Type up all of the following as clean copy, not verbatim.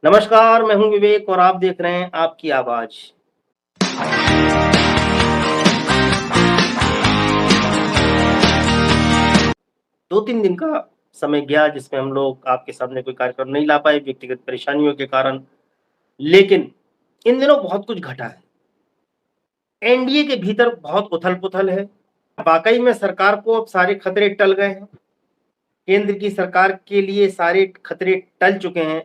नमस्कार, मैं हूँ विवेक और आप देख रहे हैं आपकी आवाज़। 2-3 दिन का समय गया जिसमें हम लोग आपके सामने कोई कार्यक्रम नहीं ला पाए व्यक्तिगत परेशानियों के कारण, लेकिन इन दिनों बहुत कुछ घटा है। एनडीए के भीतर बहुत उथल-पुथल है। वाक़ई में सरकार को अब सारे खतरे टल गए हैं। केंद्र की सरकार के लिए सारे खतरे टल चुके हैं।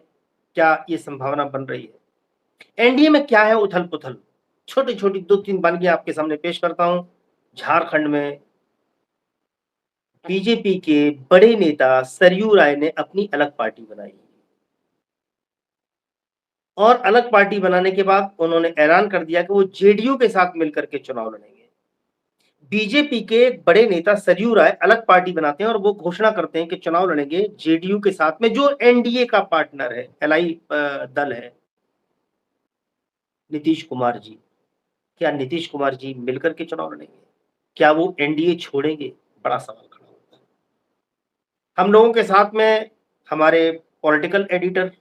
क्या ये संभावना बन रही है? एनडीए में क्या है उथल-पुथल? छोटी-छोटी 2-3 बानगियाँ आपके सामने पेश करता हूँ। झारखंड में बीजेपी के बड़े नेता सरयू राय ने अपनी अलग पार्टी बनाई और अलग पार्टी बनाने के बाद उन्होंने ऐलान कर दिया कि वो जेडीयू के साथ मिलकर के चुनाव लड़ेंगे। बीजेपी के एक बड़े नेता सरयू राय अलग पार्टी बनाते हैं और वो घोषणा करते हैं कि चुनाव लड़ेंगे जेडीयू के साथ में जो एनडीए का पार्टनर है, एलआई दल है, नीतीश कुमार जी। क्या नीतीश कुमार जी मिलकर के चुनाव लड़ेंगे? क्या वो एनडीए छोड़ेंगे? बड़ा सवाल खड़ा होता है। हम लोगों के साथ में हमारे पॉलिटिकल एडिटर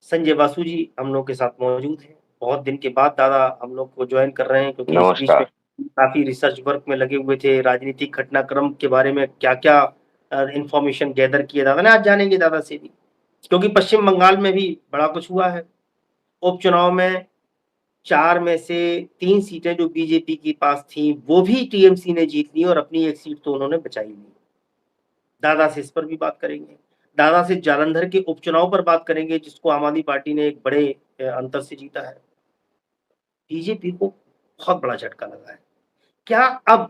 संजय बासु जी हम लोग के साथ मौजूद हैं। बहुत दिन के बाद दादा हम लोग को जॉइन कर रहे हैं क्योंकि इस बीच में नमस्कार। काफ़ी रिसर्च वर्क में लगे हुए थे, राजनीतिक घटनाक्रम के बारे में क्या-क्या इन्फॉर्मेशन गैदर किए दादा ने, आज जानेंगे दादा से भी। क्योंकि पश्चिम बंगाल में भी बड़ा कुछ हुआ है। उपचुनाव में 4 में से 3 सीटें जो बीजेपी के पास थीं, वो भी टीएमसी ने जीत ली और अपनी 1 सीट तो उन्होंने बचा ही ली। दादा से इस पर भी बात करेंगे। दादा से जालंधर के उपचुनाव पर बात करेंगे जिसको आम आदमी पार्टी ने एक बड़े अंतर से जीता है। बीजेपी को बहुत बड़ा झटका लगा है। क्या अब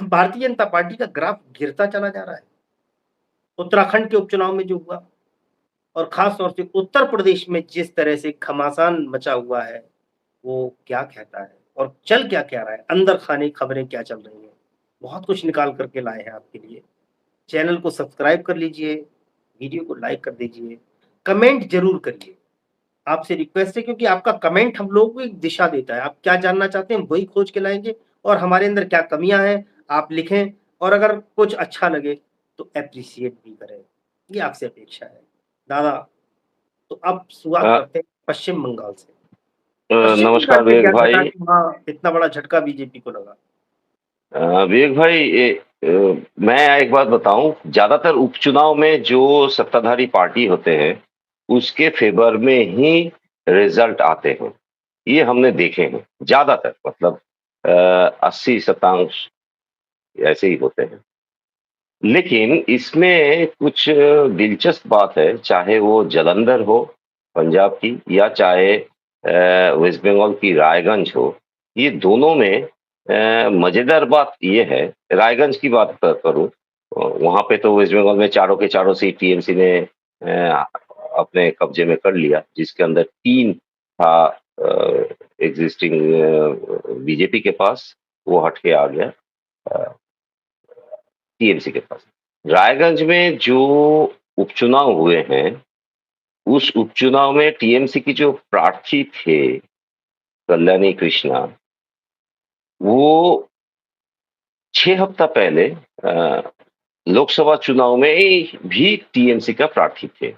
भारतीय जनता पार्टी का ग्राफ गिरता चला जा रहा है? उत्तराखंड के उपचुनाव में जो हुआ और खास तौर से उत्तर प्रदेश में जिस तरह से घमासान मचा हुआ है, वो क्या कहता है? और चल क्या-क्या रहा है? अंदर खाने खबरें क्या चल रही हैं? बहुत कुछ निकाल कर के लाए हैं आपके लिए। चैनल को सब्सक्राइब कर लीजिए, वीडियो को लाइक कर दीजिए, कमेंट ज़रूर करिए। आपसे रिक्वेस्ट है क्योंकि आपका कमेंट हम लोगों को एक दिशा देता है। आप क्या जानना चाहते हैं, हम वही खोज के लाएँगे और हमारे अंदर क्या कमियाँ हैं, आप लिखें और अगर कुछ अच्छा लगे, तो एप्रिशिएट भी करें। ये आपसे अपेक्षा है। दादा, तो अब शुरुआत अ, करते हैं पश्चिम बंगाल से। पश्चिम बंगाल नमस्कार में विवेक क्या घटा भाई। कि वहाँ इतना बड़ा झटका बीजेपी को लगा? विवेक भाई, मैं एक बात बताऊं, ज्यादातर उपचुनाव में जो सत्ताधारी पार्टी होते हैं उसके फेवर में ही रिजल्ट आते हैं। ये हमने देखे हैं ज्यादातर, मतलब 80% ऐसे ही होते हैं। लेकिन इसमें कुछ दिलचस्प बात है, चाहे वो जालंधर हो पंजाब की, या चाहे वेस्ट बंगाल की रायगंज हो। ये दोनों में मजेदार बात ये है, रायगंज की बात करूं, वहां पे तो वेस्ट बंगाल में चारों के चारों सीट टीएमसी ने अपने कब्जे में कर लिया, जिसके अंदर 3 था एग्जिस्टिंग बीजेपी के पास, वो हट के आ गया टीएमसी के पास। रायगंज में जो उपचुनाव हुए हैं, उस उपचुनाव में टीएमसी की जो प्रार्थी थे, कल्याणी कृष्णा, वो 6 हफ्ता पहले लोकसभा चुनाव में भी टीएमसी का प्रार्थी थे।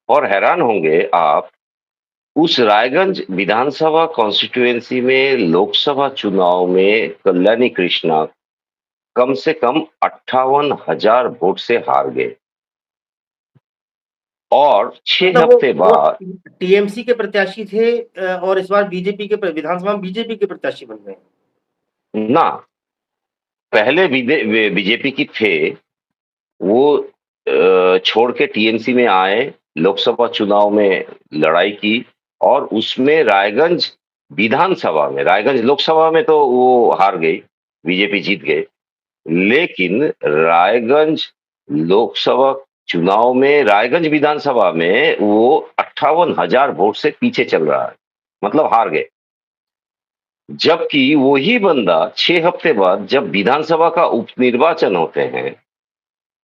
और हैरान होंगे आप, उस रायगंज विधानसभा कॉन्स्टिट्यूएंसी में लोकसभा चुनाव में कल्याणी कृष्णा कम से कम 58,000 वोट से हार गए। और 6 मतलब हफ्ते वो बाद टीएमसी के प्रत्याशी थे और इस बार बीजेपी के विधानसभा में बीजेपी के प्रत्याशी बन गए। ना, पहले बीजेपी की थे, वो छोड़ के टीएमसी में आए, लोकसभा चुनाव में लड़ाई की, और उसमें रायगंज विधानसभा में, रायगंज लोकसभा में तो वो हार गई, बीजेपी जीत गए। लेकिन रायगंज लोकसभा चुनाव में, रायगंज विधानसभा में वो 58,000 वोट से पीछे चल रहा है, मतलब हार गए। जबकि वही बंदा 6 हफ्ते बाद जब विधानसभा का उपनिर्वाचन होते हैं,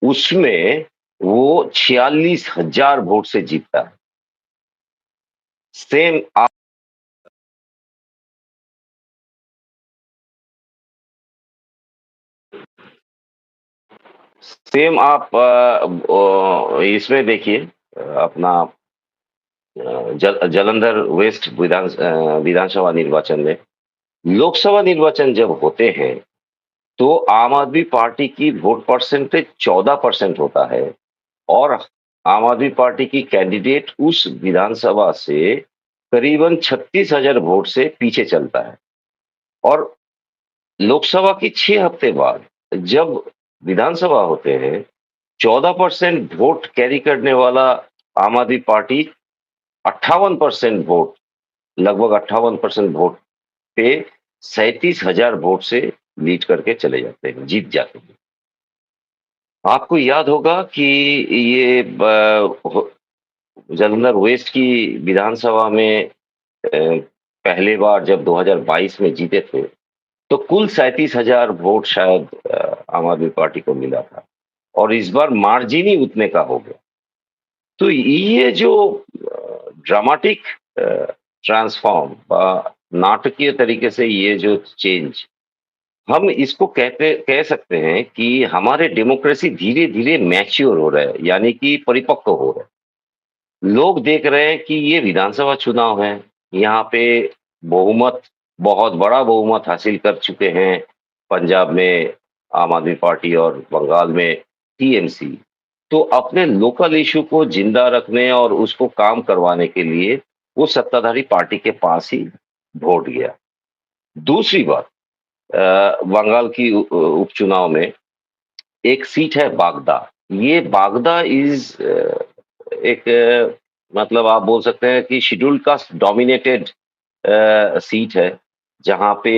उसमें वो 46,000 वोट से जीता है। सेम सेम आप इसमें देखिए अपना जालंधर वेस्ट विधानसभा निर्वाचन में, लोकसभा निर्वाचन जब होते हैं तो आम आदमी पार्टी की वोट परसेंटेज 14% होता है और आम आदमी पार्टी की कैंडिडेट उस विधानसभा से करीबन 36,000 वोट से पीछे चलता है। और लोकसभा की 6 हफ्ते बाद जब विधानसभा होते हैं, 14% वोट कैरी करने वाला आम आदमी पार्टी 58% वोट, लगभग 58% वोट पे 37,000 वोट से लीड करके चले जाते हैं, जीत जाते हैं। आपको याद होगा कि ये जालंधर वेस्ट की विधानसभा में पहले बार जब 2022 में जीते थे, तो कुल 37,000 वोट शायद आम आदमी पार्टी को मिला था और इस बार मार्जिन ही उतने का हो गया। तो ये जो ड्रामेटिक ट्रांसफॉर्म नाटकीय तरीके से ये जो चेंज, हम इसको कह सकते हैं कि हमारे डेमोक्रेसी धीरे-धीरे मैच्योर हो रहा है, यानी कि परिपक्व हो रहा है। लोग देख रहे हैं कि ये विधानसभा चुनाव है, यहाँ पे बहुमत, बहुत बड़ा बहुमत हासिल कर चुके हैं पंजाब में आम आदमी पार्टी और बंगाल में टीएमसी। तो अपने लोकल इश्यू को जिंदा रखने और उसको काम करवाने के लिए वो सत्ताधारी पार्टी के पास ही वोट गया। दूसरी बात, बंगाल की उपचुनाव में एक सीट है बागदा। ये बागदा इज एक मतलब आप बोल सकते हैं कि शेड्यूल्ड कास्ट डोमिनेटेड सीट है, जहाँ पे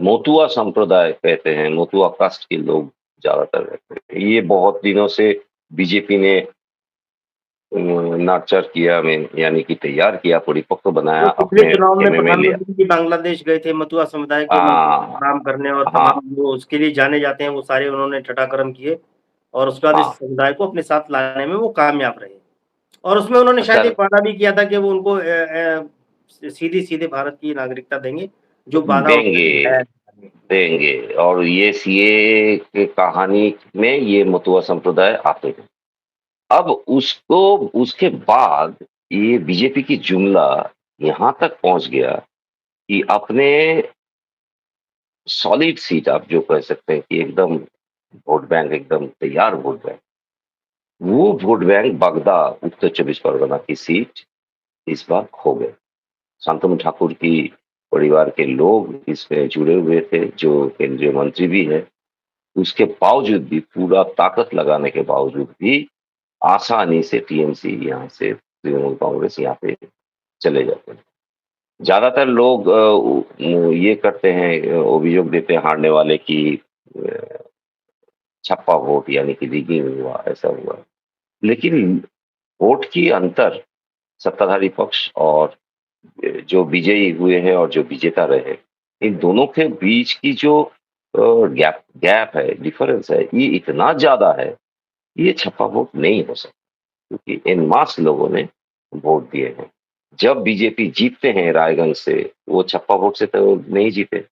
मोतुआ संप्रदाय कहते हैं, मोतुआ कास्ट के लोग ज्यादातर रहते हैं। ये बहुत दिनों से बीजेपी ने नर्चर किया, में यानी कि तैयार किया, परिपक्व बनाया, तो पिछले अपने चुनाव में खेमे में लिया। प्रधानमंत्री जी बांग्लादेश गए थे, मतुआ समुदाय के मंत्री हाँ, काम करने और हाँ, तमाम जो उसके लिए जाने जाते हैं वो सारे उन्होंने घटनाक्रम किए और उसके बाद इस हाँ। समुदाय को अपने साथ लाने में वो कामयाब रहे। और उसमें उन्होंने शायद सर, एक वादा भी किया था कि वो उनको सीधे-सीधे भारत की नागरिकता देंगे, जो वादा उन्होंने देंगे, निभाया नहीं। देंगे। और ये सीए की कहानी में ये मतुआ संप्रदाय आते हैं। अब उसको, उसके बाद ये बीजेपी की जुमला यहाँ तक पहुँच गया कि अपने सॉलिड सीट, आप जो कह सकते हैं कि एकदम वोट बैंक, एकदम तैयार वोट बैंक, वो वोट बैंक बागदा उत्तर 24 परगना की सीट इस बार खो गए। शांतनु ठाकुर की परिवार के लोग इसमें जुड़े हुए थे, जो केंद्रीय मंत्री भी है। उसके बावजूद भी, पूरा ताकत लगाने के बावजूद भी आसानी से टीएमसी यहाँ से, तृणमूल कांग्रेस यहाँ पे चले जाते हैं। ज्यादातर लोग ये करते हैं, अभियोग देते हैं हारने वाले की छप्पा वोट, यानी कि रिगिंग हुआ, ऐसा हुआ। लेकिन वोट की अंतर सत्ताधारी पक्ष और जो विजयी हुए हैं और जो विजेता रहे, इन दोनों के बीच की जो गैप गैप है, डिफरेंस है, ये इतना ज्यादा है, ये छप्पा वोट नहीं हो सकता, क्योंकि इन मास लोगों ने वोट दिए हैं। जब बीजेपी जीतते हैं रायगंज से, वो छप्पा वोट से तो नहीं जीते,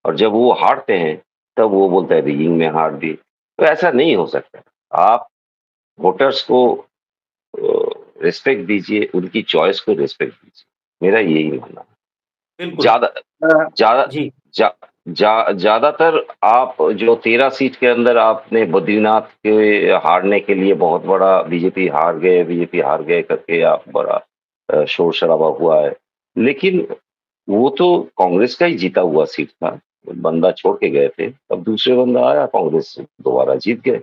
और जब वो हारते हैं तब वो बोलते हैं रिगिंग में हार दी। तो ऐसा नहीं हो सकता। आप वोटर्स को रिस्पेक्ट दीजिए, उनकी चॉइस को रिस्पेक्ट दीजिए, मेरा यही मानना है। बिल्कुल। ज्यादा ज्यादा जी। जा, जा, ज्यादातर आप जो 13 सीट के अंदर आपने बद्रीनाथ के हारने के लिए बहुत बड़ा बीजेपी हार गए करके आप बड़ा शोर शराबा हुआ है, लेकिन वो तो कांग्रेस का ही जीता हुआ सीट था। बंदा छोड़ के गए थे, अब दूसरे बंदा आया, कांग्रेस से दोबारा जीत गए।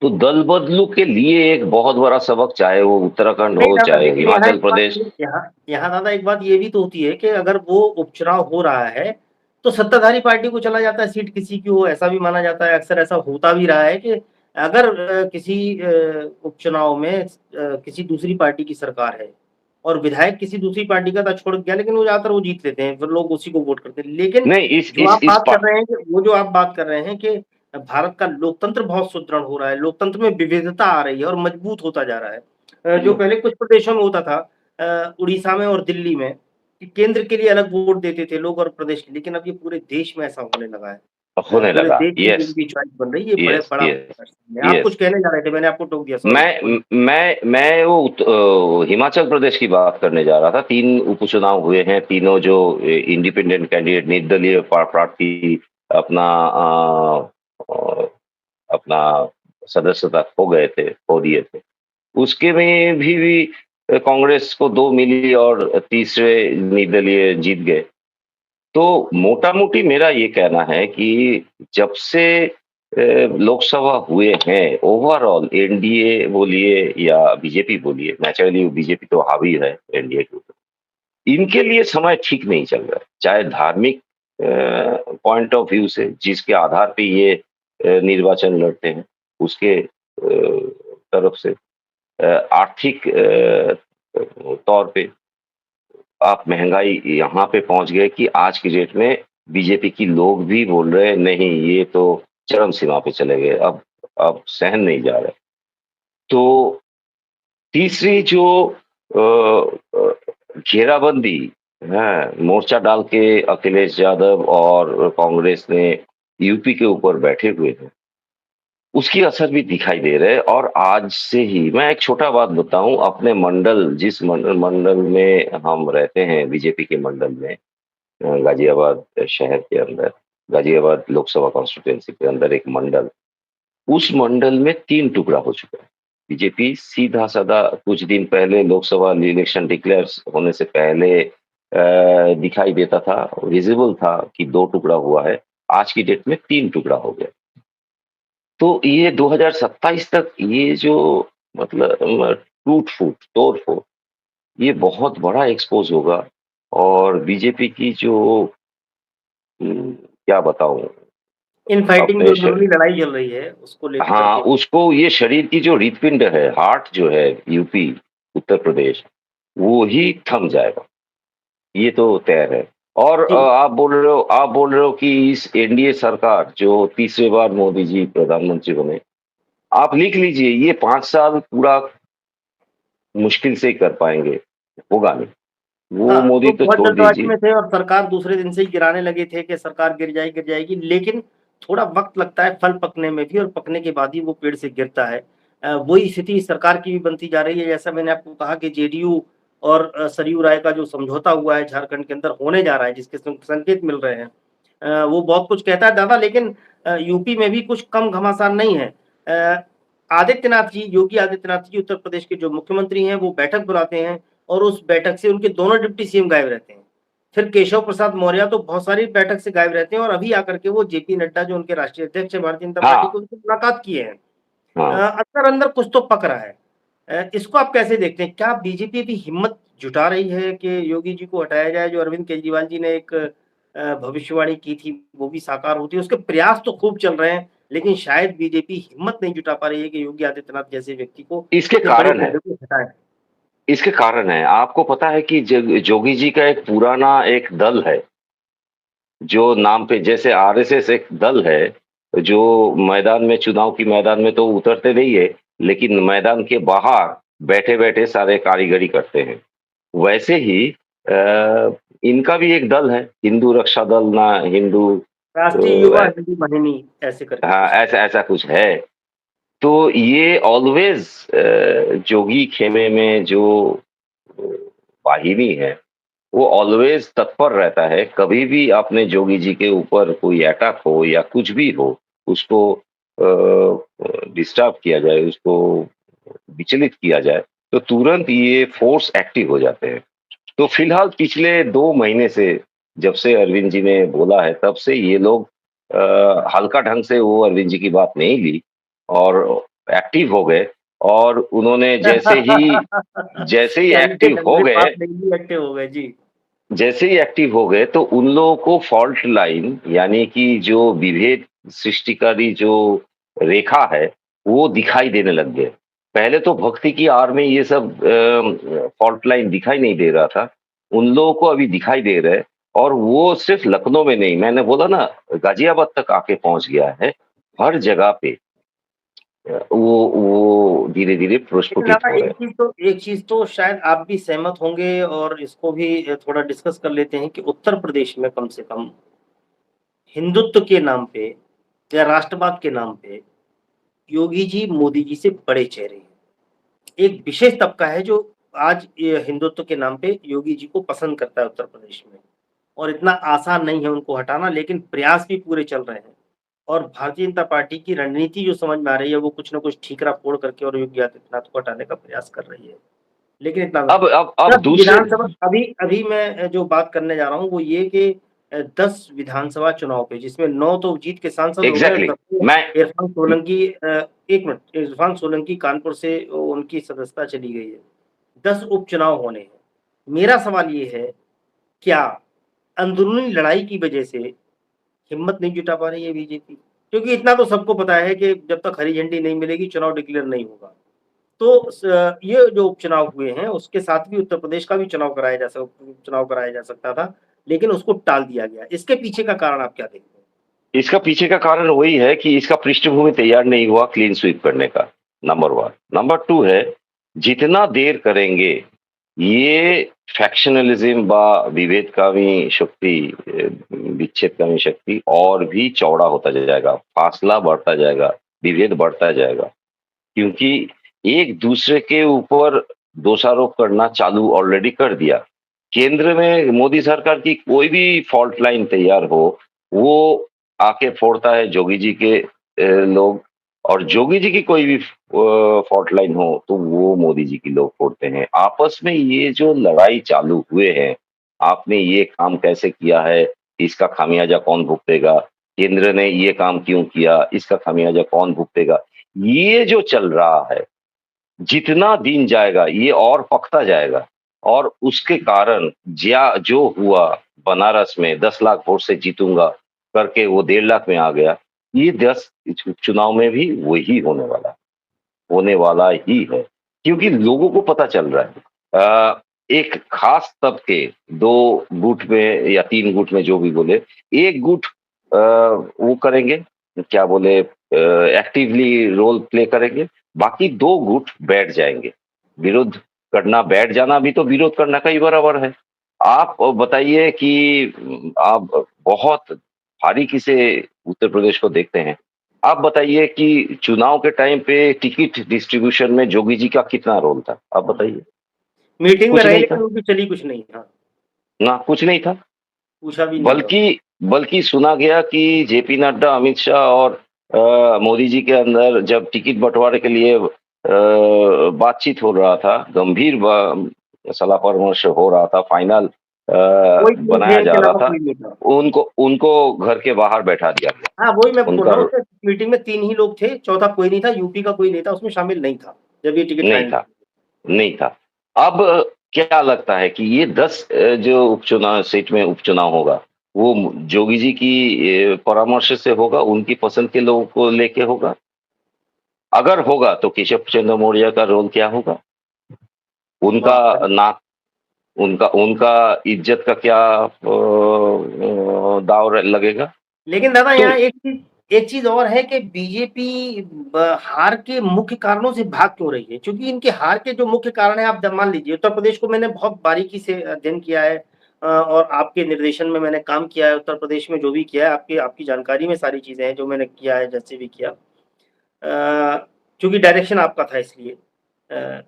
तो दल बदलू के लिए एक बहुत बड़ा सबक, चाहे वो उत्तराखंड नहीं हो, दादा, चाहे लेकिन हिमाचल प्रदेश। यहाँ यहाँ दादा एक बात ये भी तो होती है कि अगर वो उपचुनाव हो रहा है तो सत्ताधारी पार्टी को चला जाता है सीट, किसी की हो, ऐसा भी माना जाता है, अक्सर ऐसा होता भी रहा है कि अगर किसी उपचुनाव में किसी दूसरी पार्टी की सरकार है और विधायक किसी दूसरी पार्टी का था, छोड़ गया, लेकिन वो ज्यादातर वो जीत लेते हैं, फिर लोग उसी को वोट करते हैं। लेकिन नहीं, जो आप बात कर रहे हैं वो जो आप बात कर रहे हैं कि भारत का लोकतंत्र बहुत सुदृढ़ हो रहा है, लोकतंत्र में विविधता आ रही है और मजबूत होता जा रहा है। जो पहले कुछ प्रदेशों में होता था, उड़ीसा में और दिल्ली में, कि केंद्र के लिए अलग वोट देते थे लोग और प्रदेश के, लेकिन अब ये पूरे देश में ऐसा होने लगा है। होने पूरे लगा। देश में भी यस, उनकी चॉइस बन रही है, बड़े यस, बड़ा यस, है। आप कुछ यस। कहने जा रहे थे, मैंने आपको टोक दिया, सॉरी, बोलिए। मैं वो हिमाचल प्रदेश की बात करने जा रहा था। 3 उपचुनाव हुए हैं, तीनों जो इंडिपेंडेंट कैंडिडेट निर्दलीय प्रार्थी अपना अपना सदस्यता खो दिए थे। उसके में भी कांग्रेस को 2 मिली और तीसरे निर्दलीय जीत गए। तो मोटा-मोटी मेरा ये कहना है कि जब से लोकसभा हुए हैं, ओवरऑल एनडीए बोलिए या बीजेपी बोलिए, नेचुरली बीजेपी तो हावी है एनडीए के ऊपर। इनके लिए समय ठीक नहीं चल रहा है। चाहे धार्मिक पॉइंट ऑफ व्यू से जिसके आधार पे ये निर्वाचन लड़ते हैं, उसके तरफ से आर्थिक तौर पे आप महँगाई यहाँ पे पहुँच गए कि आज की डेट में बीजेपी की लोग भी बोल रहे हैं, नहीं ये तो चरम सीमा पे चले गए, अब सहन नहीं जा रहे। तो तीसरी जो अ घेराबंदी है, मोर्चा डाल के अखिलेश यादव और कांग्रेस ने यूपी के ऊपर बैठे हुए हैं, उसकी असर भी दिखाई दे रहा है। और आज से ही मैं एक छोटा बात बताऊँ, अपने मंडल जिस मंडल में हम रहते हैं, बीजेपी के मंडल में गाजियाबाद शहर के अंदर, गाजियाबाद लोकसभा कॉन्स्टिट्यूएंसी के अंदर एक मंडल, उस मंडल में 3 टुकड़ा हो चुका है। बीजेपी सीधा-साधा कुछ दिन पहले लोकसभा इलेक्शन डिक्लेयर होने से पहले दिखाई देता था, विजिबल था कि 2 टुकड़ा हुआ है, आज की डेट में 3 टुकड़ा हो गया। तो ये 2027 तक ये जो मतलब टूट-फूट, तोड़-फोड़, ये बहुत बड़ा एक्सपोज़ होगा। और बीजेपी की जो क्या बताऊँ इन फाइटिंग जो अपने श अंदरूनी लड़ाई चल रही है, उसको लेकर हाँ, के। उसको ये शरीर की जो हृदपिंड है, हार्ट जो है यूपी, उत्तर प्रदेश, वो ही थम जाएगा, ये तो तय है। और जी। आप बोल रहे हो कि इस एनडीए सरकार जो तीसरी बार मोदी जी प्रधानमंत्री बने, आप लिख लीजिए ये 5 साल पूरा मुश्किल से ही कर पाएँगे, होगा नहीं। वो हाँ, मोदी तो तो बहुत छोड़ जल्दबाज़ी दीजिए। में थे और सरकार दूसरे दिन से ही गिराने लगे थे कि सरकार गिर जाएगी, लेकिन थोड़ा वक़्त लगता है फल पकने में भी और पकने के बाद ही वो पेड़ से गिरता है। वही स्थिति सरकार की भी बनती जा रही है, जैसा मैंने आपको कहा कि जेडीयू और सरयू राय का जो समझौता हुआ है झारखंड के अंदर होने जा रहा है, जिसके संकेत मिल रहे हैं। वो बहुत कुछ कहता है दादा, लेकिन यूपी में भी कुछ कम घमासान नहीं है। अ, आदित्यनाथ जी, योगी आदित्यनाथ जी उत्तर प्रदेश के जो मुख्यमंत्री हैं, वो बैठक बुलाते हैं और उस बैठक से उनके दोनों डिप्टी सीएम गायब रहते हैं। फिर केशव प्रसाद मौर्य तो बहुत सारी बैठक से गायब रहते हैं और अभी आकर के वो जेपी नड्डा जो उनके राष्ट्रीय अध्यक्ष हैं भारतीय जनता पार्टी हाँ, के, उनसे मुलाकात किए हैं। हाँ। अंदर-अंदर कुछ तो पक रहा है। इसको आप कैसे देखते हैं? क्या बीजेपी भी हिम्मत जुटा रही है कि योगी जी को हटाया जाए? जो अरविंद केजरीवाल जी ने एक भविष्यवाणी की थी, वो भी साकार होती है। उसके प्रयास तो खूब चल रहे हैं, लेकिन शायद बीजेपी हिम्मत नहीं जुटा पा रही है कि योगी आदित्यनाथ जैसे व्यक्ति को इसके इतने बड़े कारण है। मुद्दे को हटाएँ। इसके कारण है, आपको पता है कि जोगी जी का एक पुराना एक दल है, जो नाम पे जैसे आरएसएस एक दल है, जो मैदान में चुनाव की मैदान में तो उतरते नहीं है, लेकिन मैदान के बाहर बैठे-बैठे सारे कारीगरी करते हैं। वैसे ही इनका भी एक दल है, हिंदू रक्षा दल ना हिंदू राष्ट्रीय युवा हिंदी वाहिनी ऐसे करके हाँ, कुछ है। ऐसा ऐसा कुछ है। तो ये ऑलवेज़ जोगी खेमे में जो अ, वाहिनी है, वो ऑलवेज तत्पर रहता है। कभी भी आपने जोगी जी के ऊपर कोई अटैक हो या कुछ भी हो, उसको डिस्टर्ब किया जाए, उसको विचलित किया जाए, तो तुरंत ये फ़ोर्स एक्टिव हो जाते हैं। तो फिलहाल पिछले 2 महीने से जब से अरविंद जी ने बोला है, तब से ये लोग हल्का ढंग से वो अरविंद जी की बात नहीं ली और एक्टिव हो गए। और उन्होंने जैसे ही हल्के एक्टिव ढंग हो से गए बात नहीं भी एक्टिव हो गए, जी। जैसे ही एक्टिव हो गए तो उन लोगों को फॉल्ट लाइन यानी कि जो विभेद सृष्टिकारी जो रेखा है, वो दिखाई देने लग गए। पहले तो भक्ति की आड़ में ये सब फॉल्ट लाइन दिखाई नहीं दे रहा था। उन लोगों को अभी दिखाई दे रहा है और वो सिर्फ लखनऊ में नहीं, मैंने बोला ना गाज़ियाबाद तक आके पहुँच गया है। हर जगह पे वो धीरे-धीरे लेकिन प्रस्फुटित दादा, हो रहे हैं। एक चीज़ तो शायद आप भी सहमत होंगे और इसको भी थोड़ा डिस्कस कर लेते हैं कि उत्तर प्रदेश में कम से कम हिंदुत्व के नाम पे या राष्ट्रवाद के नाम पे योगी जी मोदी जी से बड़े चेहरे हैं। एक विशेष तबका है जो आज ये हिंदुत्व के नाम पे योगी जी को पसंद करता है उत्तर प्रदेश में और इतना आसान नहीं है उनको हटाना, लेकिन प्रयास भी पूरे चल रहे हैं। और भारतीय जनता पार्टी की रणनीति जो समझ में आ रही है, वो कुछ न कुछ ठीकरा फोड़ करके और योगी आदित्यनाथ को हटाने का प्रयास कर रही है। लेकिन इतना अब 10 दूसरे विधानसभा अभी अभी मैं जो बात करने जा रहा हूँ वो ये कि 10 विधानसभा चुनाव पे जिसमें 9 तो जीत के सांसद हो गए और एग्जैक्टली 10 मैं इरफान सोलंकी 1 मिनट इरफान सोलंकी कानपुर से उनकी सदस्यता चली गई है। 10 उपचुनाव होने हैं। मेरा सवाल ये है, क्या अंदरूनी लड़ाई की वजह से हिम्मत नहीं जुटा पा रही है बीजेपी? क्योंकि इतना तो सबको पता है कि जब तक हरी झंडी नहीं मिलेगी, चुनाव डिक्लेयर नहीं होगा। तो ये जो उपचुनाव हुए हैं, उसके साथ भी उत्तर प्रदेश का भी चुनाव कराया जा सकता था, लेकिन उसको टाल दिया गया। इसके पीछे का कारण आप क्या देखते हैं? इसका पीछे का कारण वही है कि इसका पृष्ठभूमि तैयार नहीं हुआ क्लीन स्वीप करने का, नंबर 1। नंबर 2 है, जितना देर करेंगे, ये फैक्शनलिज्म विभेदकामी शक्ति विच्छेदकामी शक्ति और भी चौड़ा होता जाएगा, फासला बढ़ता जाएगा, विभेद बढ़ता जाएगा। क्योंकि एक दूसरे के ऊपर दोषारोप करना चालू ऑलरेडी कर दिया। केंद्र में मोदी सरकार की कोई भी फॉल्ट लाइन तैयार हो, वो आके फोड़ता है जोगी जी के लोग, और जोगी जी की कोई भी फॉल्ट लाइन हो तो वो मोदी जी की लोग फोड़ते हैं। आपस में ये जो लड़ाई चालू हुए हैं, आपने ये काम कैसे किया है, इसका खामियाजा कौन भुगतेगा, केंद्र ने ये काम क्यों किया, इसका खामियाजा कौन भुगतेगा, ये जो चल रहा है, जितना दिन जाएगा ये और पकता जाएगा। और उसके कारण जो हुआ बनारस में 10 लाख वोट से जीतूंगा करके वो 1.5 लाख में आ गया, ये 10 चुनाव में भी वही होने वाला ही है। क्योंकि लोगों को पता चल रहा है, एक खास तबके 2 गुट में या 3 गुट में जो भी बोले, एक गुट वो करेंगे, क्या बोले, एक्टिवली रोल प्ले करेंगे, बाकी 2 गुट बैठ जाएंगे। विरोध करना, बैठ जाना भी तो विरोध करना का ही बराबर है। आप बताइए कि आप बहुत बारीकी से उत्तर प्रदेश को देखते हैं। आप बताइए कि चुनाव के टाइम पे टिकट डिस्ट्रीब्यूशन में जोगी जी का कितना रोल था? आप बताइए। मीटिंग में कुछ रहे नहीं था। लेकिन उनकी चली कुछ नहीं। हाँ, ना, कुछ नहीं था। पूछा भी नहीं और बल्कि बल्कि सुना गया कि जेपी नड्डा, अमित शाह और मोदी जी के अंदर जब टिकट बंटवारे के लिए बातचीत हो रहा था, गंभीर सलाह परामर्श हो रहा था, फाइनल कोई नहीं बनाया थे, जा इनके रहा अलावा था, कोई नहीं था। उनको उनको घर के बाहर बैठा दिया गया। हाँ, वही मैं बोल उनका रहा हूँ कि मीटिंग में 3 ही लोग थे, चौथा कोई नहीं था, यूपी का कोई नहीं था, उसमें शामिल नहीं था, जब ये टिकट नहीं फाइनल था, नहीं था। अब क्या लगता है कि ये 10 जो उपचुनाव सीट में उपचुनाव होगा, वो जोगी जी की परामर्श से होगा, उनकी पसंद के लोगों को लेके होगा? अगर होगा तो केशव चंद्र मौर्य का रोल क्या होगा? उनका हाँ, नाक, उनका उनका इज्जत का क्या दाव लगेगा? लेकिन दादा तो यहाँ एक चीज़ और है कि बीजेपी हार के मुख्य कारणों से भाग क्यों रही है? क्योंकि इनके हार के जो मुख्य कारण है, आप जब मान लीजिए उत्तर प्रदेश को मैंने बहुत बारीकी से अध्ययन किया है और आपके निर्देशन में मैंने काम किया है, उत्तर प्रदेश में जो भी किया है, आपकी आपकी जानकारी में सारी चीज़ें हैं जो मैंने किया है, जैसे भी किया। चूँकि डायरेक्शन आपका था इसलिए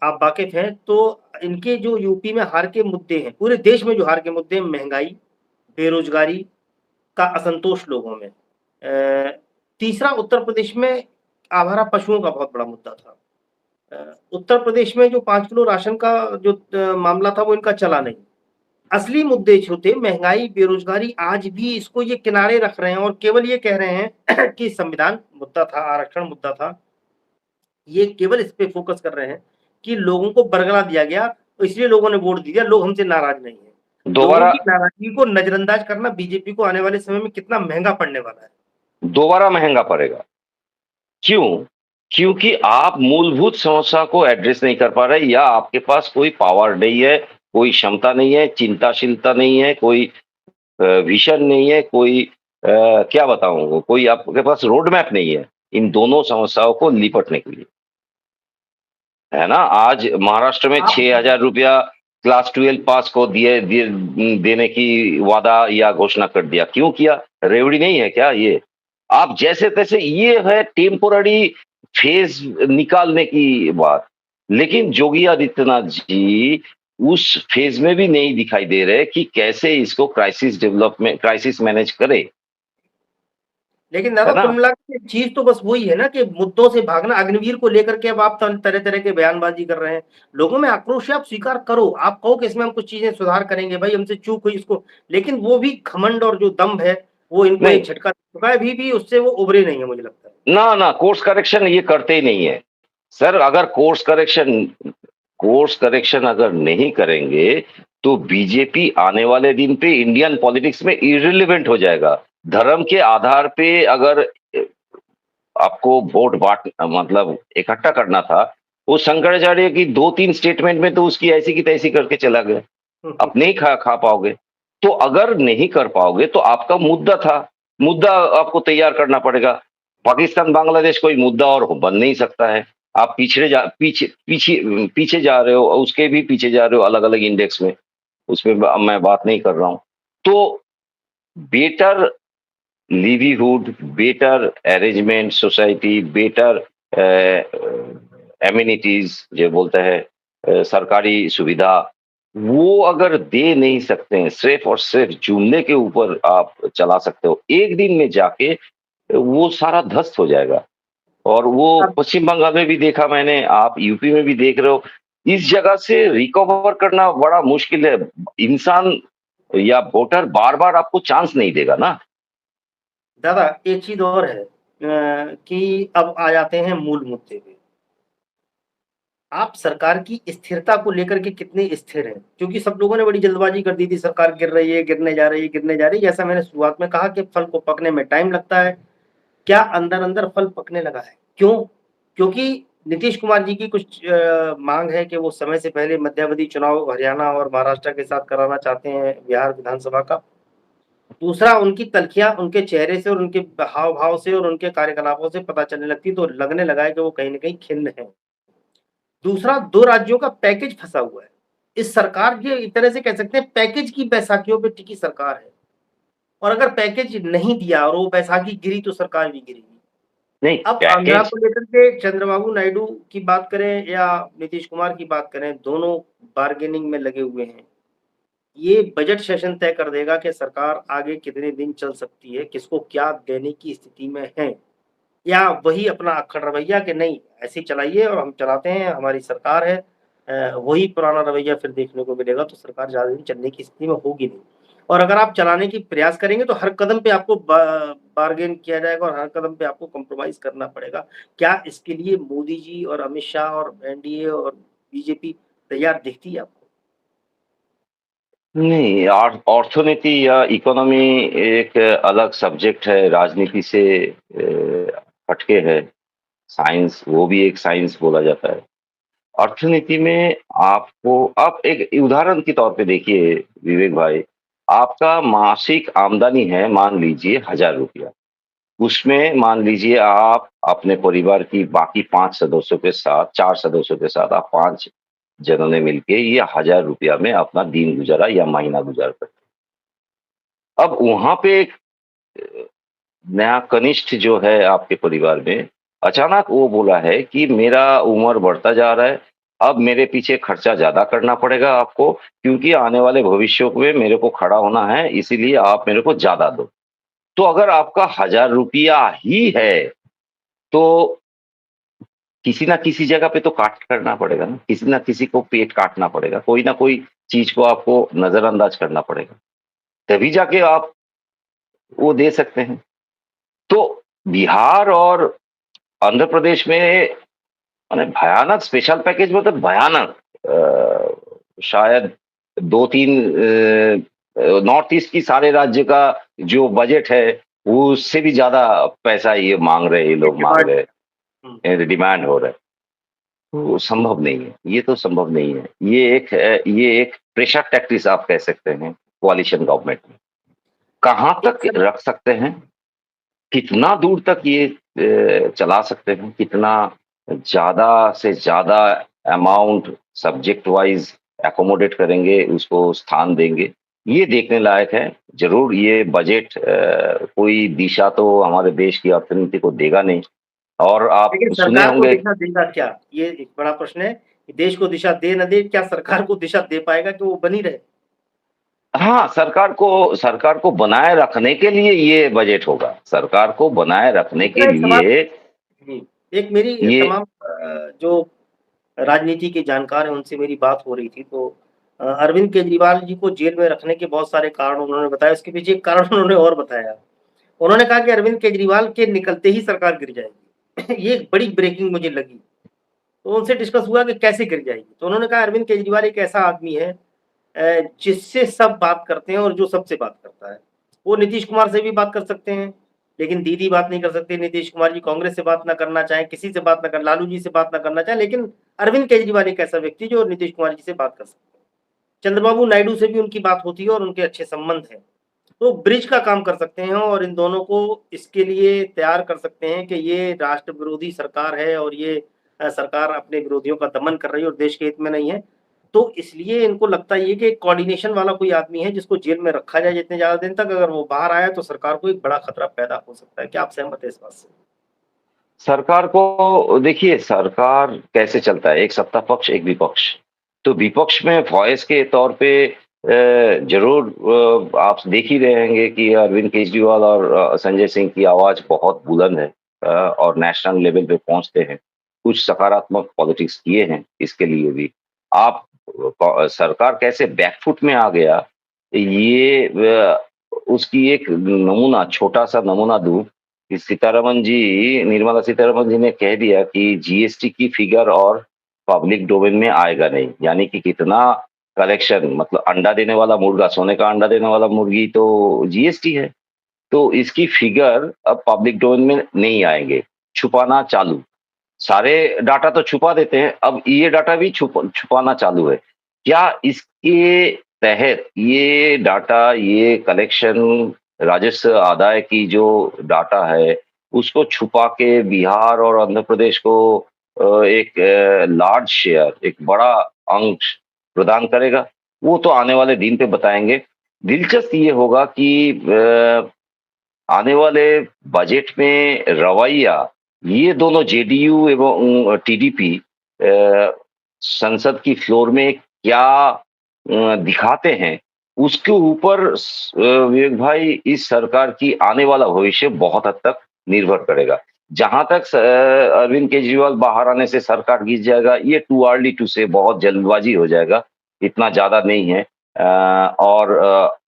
आप वाकिफ़ हैं, तो इनके जो यूपी में हार के मुद्दे हैं, पूरे देश में जो हार के मुद्दे हैं, महँगाई, बेरोज़गारी का असंतोष लोगों में। तीसरा उत्तर प्रदेश में आवारा पशुओं का बहुत बड़ा मुद्दा था। उत्तर प्रदेश में जो 5 किलो राशन का जो मामला था वो इनका चला नहीं। असली मुद्दे जो थे महँगाई, बेरोज़गारी आज भी इसको ये किनारे रख रहे हैं और केवल ये कह रहे हैं कि संविधान मुद्दा था, आरक्षण मुद्दा था। ये केवल इस पे फ़ोकस कर रहे हैं कि लोगों को बरगला दिया गया, तो इसलिए लोगों ने वोट दिया, लोग हमसे नाराज़ नहीं हैं। लोगों दोबारा की नाराज़गी को नज़रअंदाज करना बीजेपी को आने वाले समय में कितना महँगा पड़ने वाला है। दोबारा महंगा पड़ेगा। क्यों? क्योंकि आप मूलभूत समस्या को एड्रेस नहीं कर पा रहे, या आपके पास कोई पावर नहीं है, कोई क्षमता नहीं है, चिंताशीलता नहीं है, कोई विज़न नहीं है, कोई क्या बताऊँ, कोई आपके पास रोड मैप नहीं है, इन दोनों समस्याओं को निपटने के लिए। है ना? आज महाराष्ट्र में आप ₹6000 क्लास 12 पास को देने की वादा या घोषणा कर दिया। क्यों किया? रेवड़ी नहीं है क्या ये? आप जैसे तैसे, ये है टेम्पोररी फेज निकालने की बात। लेकिन योगी आदित्यनाथ जी उस फेज में भी नहीं दिखाई दे रहे कि कैसे इसको क्राइसिस मैनेज करे, लेकिन दादा है ना? कुल मिला के चीज तो बस वही है ना कि मुद्दों से भागना। अग्निवीर को लेकर के अब आप तरह तरह के बयानबाजी कर रहे हैं, लोगों में आक्रोश है, आप स्वीकार करो, आप कहो कि इसमें हम कुछ चीजें सुधार करेंगे, भाई हमसे चूक हुई इसको, लेकिन वो भी घमंड और जो दम्भ है वो इनको नहीं, एक झटका दे चुका है, अभी भी उससे वो उभरे नहीं है मुझे लगता है। ना ना, कोर्स करेक्शन ये करते ही नहीं है सर। अगर कोर्स करेक्शन अगर नहीं करेंगे तो बीजेपी आने वाले दिन पे इंडियन पॉलिटिक्स में इररिलेवेंट हो जाएगा। धर्म के आधार पे अगर आपको वोट बांट मतलब इकट्ठा करना था, वो शंकराचार्य की 2-3 स्टेटमेंट में तो उसकी ऐसी की तैसी करके चला गया। आप नहीं खा पाओगे। तो अगर नहीं कर पाओगे तो आपका मुद्दा था, मुद्दा आपको तैयार करना पड़ेगा। पाकिस्तान बांग्लादेश कोई मुद्दा और बन नहीं सकता है। आप पीछे जा रहे हो, उसके भी पीछे जा रहे हो अलग अलग इंडेक्स में। उसमें मैं बात नहीं कर रहा हूं। तो better livelihood, better arrangement society, better amenities जो बोलते हैं, सरकारी सुविधा, वो अगर दे नहीं सकते हैं, सिर्फ और सिर्फ जुमले के ऊपर आप चला सकते हो, एक दिन में जाके वो सारा ध्वस्त हो जाएगा। और वो अब पश्चिम बंगाल में भी देखा मैंने, आप यूपी में भी देख रहे हो। इस जगह से रिकवर करना बड़ा मुश्किल है। इंसान या वोटर बार बार आपको चांस नहीं देगा ना। दादा एक चीज और है कि अब आ जाते हैं मूल मुद्दे पे। आप सरकार की स्थिरता को लेकर के कितने स्थिर हैं? क्योंकि सब लोगों ने बड़ी जल्दबाजी कर दी थी, सरकार गिर रही है, गिरने जा रही है, गिरने जा रही है। जैसा मैंने शुरुआत में कहा कि फल को पकने में टाइम लगता है, क्या अंदर-अंदर फल पकने लगा है? क्यों? क्योंकि नीतीश कुमार जी की कुछ माँग है कि वो समय से पहले मध्यावधि चुनाव हरियाणा और महाराष्ट्र के साथ कराना चाहते हैं, बिहार विधानसभा का। दूसरा, उनकी तल्खियाँ उनके चेहरे से और उनके हाव-भाव से और उनके कार्यकलापों से पता चलने लगती, तो लगने लगा है कि वो कहीं न कहीं खिन्न हैं। दूसरा, 2 राज्यों का पैकेज फँसा हुआ है। इस सरकार ये एक तरह से कह सकते हैं पैकेज की बैसाखियों पे टिकी सरकार है, और अगर पैकेज नहीं दिया और वो बैसाखी गिरी तो सरकार भी गिरेगी। नहीं, अब आंध्रा पैकेज। को लेकर के चंद्रबाबू नायडू की बात करें या नीतीश कुमार की बात करें, दोनों बार्गेनिंग में लगे हुए हैं। ये बजट सेशन तय कर देगा कि सरकार आगे कितने दिन चल सकती है, किसको क्या देने की स्थिति में है, या वही अपना अक्खड़ रवैया कि नहीं ऐसे ही चलाइए और हम चलाते हैं, हमारी सरकार है। वही पुराना रवैया फिर देखने को मिलेगा, तो सरकार ज़्यादा दिन चलने की स्थिति में होगी नहीं। और अगर आप चलाने की प्रयास करेंगे तो हर कदम पे आपको बार्गेन किया जाएगा और हर कदम पे आपको कॉम्प्रोमाइज़ करना पड़ेगा। क्या इसके लिए मोदी जी और अमित शाह और एनडीए और बीजेपी तैयार दिखती है आपको? नहीं, ऑर्थोनीति या इकोनॉमी एक अलग सब्जेक्ट है, राजनीति से हटके है। साइंस, वो भी एक साइंस बोला जाता है। अर्थनीति में आपको आप एक उदाहरण के तौर पे देखिए विवेक भाई, आपका मासिक आमदनी है मान लीजिए 1000 रुपया। उसमें मान लीजिए आप अपने परिवार की बाकी 5 सदस्यों के साथ, 4 सदस्यों के साथ, आप 5 जनों ने मिलके ये 1000 रुपया में अपना दिन गुजारा या महीना गुजार सकते। अब वहां पे एक नया कनिष्ठ जो है आपके परिवार में, अचानक वो बोला है कि मेरा उम्र बढ़ता जा रहा है, अब मेरे पीछे खर्चा ज़्यादा करना पड़ेगा आपको, क्योंकि आने वाले भविष्य में मेरे को खड़ा होना है, इसीलिए आप मेरे को ज़्यादा दो। तो अगर आपका 1000 रुपया ही है, तो किसी ना किसी जगह पे तो काट करना पड़ेगा ना, किसी ना किसी को पेट काटना पड़ेगा, कोई ना कोई चीज़ को आपको नज़रअंदाज करना पड़ेगा, तभी जाके आप वो दे सकते हैं। तो बिहार और आंध्र प्रदेश में माने भयानक स्पेशल पैकेज, मतलब भयानक, शायद 2-3 नॉर्थ ईस्ट की सारे राज्य का जो बजट है, वो उससे भी ज़्यादा पैसा ये माँग रहे हैं, ये ये लोग माँग डिमांड रहे हुँ। हैं, डिमांड हो रहा है। तो संभव नहीं है, ये तो संभव नहीं है। ये एक प्रेशर टैक्टिस आप कह सकते हैं, कोalition गवर्नमेंट में। कहाँ एक तक सर रख सकते हैं, कितना दूर तक ये चला सकते हैं, कितना ज़्यादा से ज़्यादा अमाउंट सब्जेक्ट वाइज़ एकोमोडेट करेंगे, उसको स्थान देंगे, ये देखने लायक है। ज़रूर ये बजट कोई दिशा तो हमारे देश की अर्थनीति को देगा नहीं और आप लेकिन सुने सरकार को होंगे। दिशा देगा क्या? ये एक बड़ा प्रश्न है कि देश को दिशा दे ना दे, क्या सरकार को दिशा दे पाएगा कि वो बनी रहे? हाँ, सरकार को बनाए रखने के लिए ये बजट होगा। सरकार को बनाए रखने के मेरा एक सवाल लिए जी, एक मेरी ये तमाम जो राजनीति के जानकार हैं, उनसे मेरी बात हो रही थी, तो अरविंद केजरीवाल जी को जेल में रखने के बहुत सारे कारण उन्होंने बताए, उसके पीछे एक कारण उन्होंने और बताया। उन्होंने कहा कि अरविंद केजरीवाल के निकलते ही सरकार गिर जाएगी। ये एक बड़ी ब्रेकिंग मुझे लगी। तो उनसे डिस्कस हुआ कि कैसे गिर जाएगी? तो उन्होंने कहा अरविंद केजरीवाल एक ऐसा आदमी है जिससे सब बात करते हैं और जो सबसे बात करता है। वो नीतीश कुमार से भी बात कर सकते हैं, लेकिन दीदी बात नहीं कर सकते, नीतीश कुमार जी कांग्रेस से बात ना करना चाहें, किसी से बात ना कर लालू जी से बात ना करना चाहें, लेकिन अरविंद केजरीवाल एक ऐसा व्यक्ति जो नीतीश कुमार जी से बात कर सकते हैं। चंद्रबाबू नायडू से भी उनकी बात होती है और उनके अच्छे संबंध हैं। तो ब्रिज का काम कर सकते हैं और इन दोनों को इसके लिए तैयार कर सकते हैं कि ये राष्ट्र विरोधी सरकार है और ये सरकार अपने विरोधियों का दमन कर रही है और देश के हित में नहीं है। तो इसलिए इनको लगता ये है कि एक कोऑर्डिनेशन वाला कोई आदमी है जिसको जेल में रखा जाए जितने ज़्यादा दिन तक, अगर वो बाहर आया तो सरकार को एक बड़ा खतरा पैदा हो सकता है। क्या आप सहमत हैं इस बात से? सरकार को देखिए, सरकार कैसे चलता है, एक सत्ता पक्ष, एक विपक्ष। तो विपक्ष में वॉइस के तौर पे ज़रूर आप देख ही रहे होंगे कि अरविंद केजरीवाल और संजय सिंह की आवाज़ बहुत बुलंद है और नेशनल लेवल पे पहुँचते हैं। कुछ सकारात्मक पॉलिटिक्स किए हैं इसके लिए भी। आप सरकार कैसे बैकफुट में आ गया, ये उसकी एक नमूना, छोटा-सा नमूना दूँ कि निर्मला सीतारमण जी ने कह दिया कि जीएसटी की फिगर और पब्लिक डोमेन में आएगा नहीं। यानी कि कितना कलेक्शन, मतलब अंडा देने वाला मुर्गा, सोने का अंडा देने वाला मुर्गी तो जीएसटी है। तो इसकी फिगर अब पब्लिक डोमेन में नहीं आएँगे, छुपाना चालू। सारे डाटा तो छुपा देते हैं, अब ये डाटा भी छुपाना चालू है। क्या इसके तहत ये डाटा, ये कलेक्शन, राजस्व आदाय की जो डाटा है, उसको छुपा के बिहार और आंध्र प्रदेश को एक लार्ज शेयर, एक बड़ा अंश प्रदान करेगा? वो तो आने वाले दिन पे बताएँगे। दिलचस्प ये होगा कि आने वाले बजट में रवैया, ये दोनों जेडीयू एवं टीडीपी संसद की फ्लोर में क्या दिखाते हैं, उसके ऊपर विवेक भाई इस सरकार की आने वाला भविष्य बहुत हद तक निर्भर करेगा। जहाँ तक अरविंद केजरीवाल बाहर आने से सरकार गिर जाएगा, ये टू अर्ली टू से, बहुत जल्दबाजी हो जाएगा, इतना ज़्यादा नहीं है। और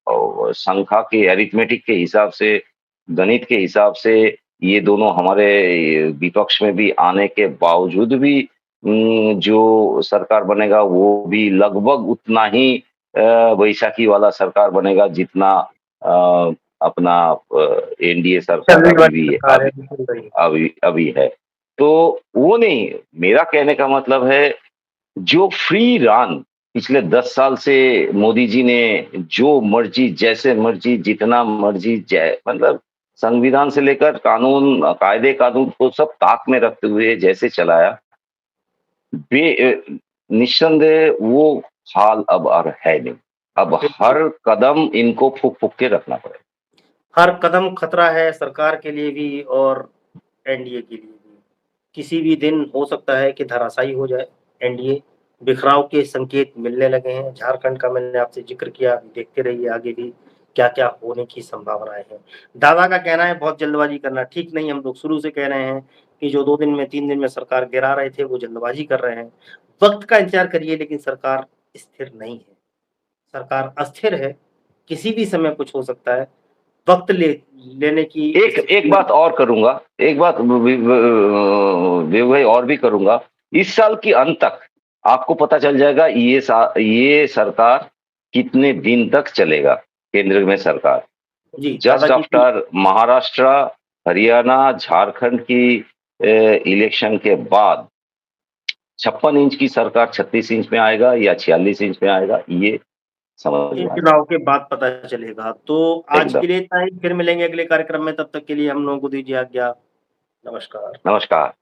संख्या के अरिथमेटिक के हिसाब से, गणित के हिसाब से ये दोनों हमारे विपक्ष में भी आने के बावजूद भी जो सरकार बनेगा वो भी लगभग उतना ही बैसाखी वाला सरकार बनेगा जितना अपना एनडीए सरकार चलने अभी वाली भी सरकार है, बिल्कुल सही। अभी अभी है। तो वो नहीं, मेरा कहने का मतलब है जो फ्री रन पिछले 10 साल से मोदी जी ने जो मर्जी, जैसे मर्जी, जितना मर्जी, मतलब संविधान से लेकर कानून, कायदे कानून को सब ताक में रखते हुए जैसे चलाया, निस्संदेह वो हाल अब और है नहीं। अब बिल्कुल। हर कदम इनको फूँक-फूँक के रखना पड़ेगा। हर कदम खतरा है सरकार के लिए भी और एनडीए के लिए भी। किसी भी दिन हो सकता है कि धराशायी हो जाए एनडीए। बिखराव के संकेत मिलने लगे हैं। झारखंड का मैंने आपसे ज़िक्र किया, अभी देखते रहिए आगे भी क्या-क्या होने की संभावनाएँ हैं। दादा का कहना है बहुत जल्दबाज़ी करना ठीक नहीं, हम लोग शुरू से कह रहे हैं कि जो 2 दिन में 3 दिन में सरकार गिरा रहे थे, वो जल्दबाज़ी कर रहे हैं। वक़्त का इंतज़ार करिए लेकिन सरकार स्थिर नहीं है। सरकार अस्थिर है, किसी भी समय कुछ हो सकता है। वक़्त लेने की एक स्थिति एक में बात और करूँगा, एक बात देव भाई और भी करूँगा। इस साल के अंत तक आपको पता चल जाएगा ये सरकार कितने दिन तक चलेगा, केंद्र में सरकार। जी, जस्ट दादाजी की आफ्टर महाराष्ट्र, हरियाणा, झारखंड की इलेक्शन के बाद 56 इंच की सरकार 36 इंच में आएगा या 46 इंच में आएगा, ये समझ इन में आ चुनाव जाएगा। के बाद पता चलेगा। तो आज एकदम। के लिए इतना ही, फिर मिलेंगे अगले कार्यक्रम में, तब तक के लिए हम लोगों को दीजिए आज्ञा। नमस्कार। नमस्कार।